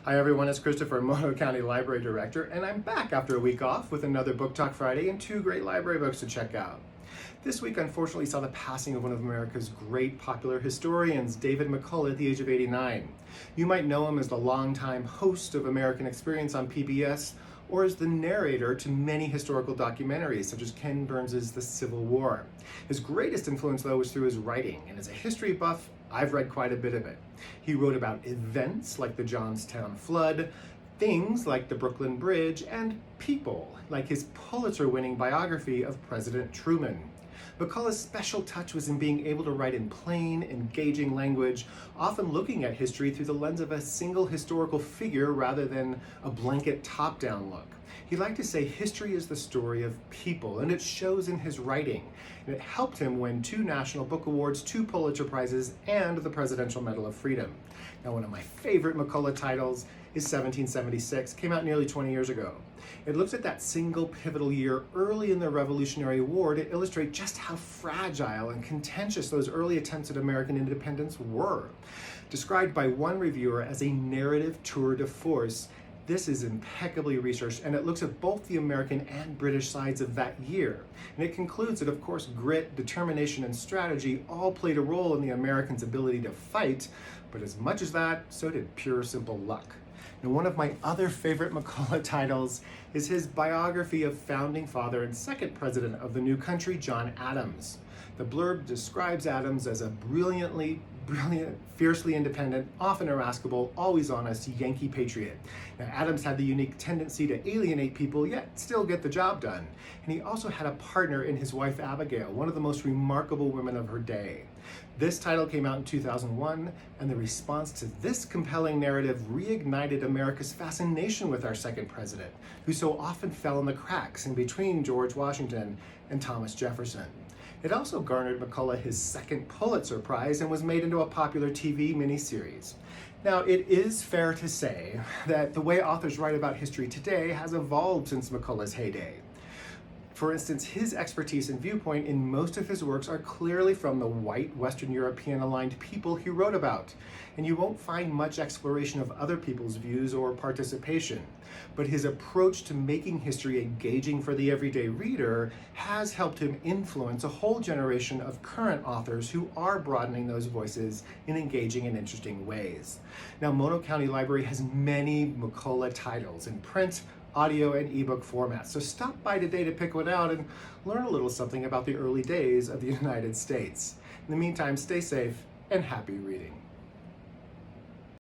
Hi everyone, it's Christopher, Mono County Library Director, and I'm back after a week off with another Book Talk Friday and two great library books to check out. This week unfortunately saw the passing of one of America's great popular historians, David McCullough, at the age of 89. You might know him as the longtime host of American Experience on PBS, or as the narrator to many historical documentaries, such as Ken Burns's The Civil War. His greatest influence, though, was through his writing, and as a history buff, I've read quite a bit of it. He wrote about events like the Johnstown flood, things like the Brooklyn Bridge, and people like his Pulitzer-winning biography of President Truman. McCullough's special touch was in being able to write in plain, engaging language, often looking at history through the lens of a single historical figure rather than a blanket top-down look. He liked to say history is the story of people, and it shows in his writing. And it helped him win 2 National Book Awards, 2 Pulitzer Prizes, and the Presidential Medal of Freedom. Now, one of my favorite McCullough titles is 1776, came out nearly 20 years ago. It looks at that single pivotal year early in the Revolutionary War to illustrate just how fragile and contentious those early attempts at American independence were. Described by one reviewer as a narrative tour de force, this is impeccably researched, and it looks at both the American and British sides of that year. And it concludes that, of course, grit, determination, and strategy all played a role in the Americans' ability to fight, but as much as that, so did pure simple luck. Now, one of my other favorite McCullough titles is his biography of founding father and second president of the new country, John Adams. The blurb describes Adams as a brilliant, fiercely independent, often irascible, always honest Yankee patriot. Now, Adams had the unique tendency to alienate people, yet still get the job done. And he also had a partner in his wife Abigail, one of the most remarkable women of her day. This title came out in 2001, and the response to this compelling narrative reignited America's fascination with our second president, who so often fell in the cracks in between George Washington and Thomas Jefferson. It also garnered McCullough his second Pulitzer Prize and was made into a popular TV miniseries. Now, it is fair to say that the way authors write about history today has evolved since McCullough's heyday. For instance, his expertise and viewpoint in most of his works are clearly from the white, Western European-aligned people he wrote about, and you won't find much exploration of other people's views or participation. But his approach to making history engaging for the everyday reader has helped him influence a whole generation of current authors who are broadening those voices in engaging and interesting ways. Now, Mono County Library has many McCullough titles in print, audio, and ebook formats. So stop by today to pick one out and learn a little something about the early days of the United States. In the meantime, stay safe and happy reading.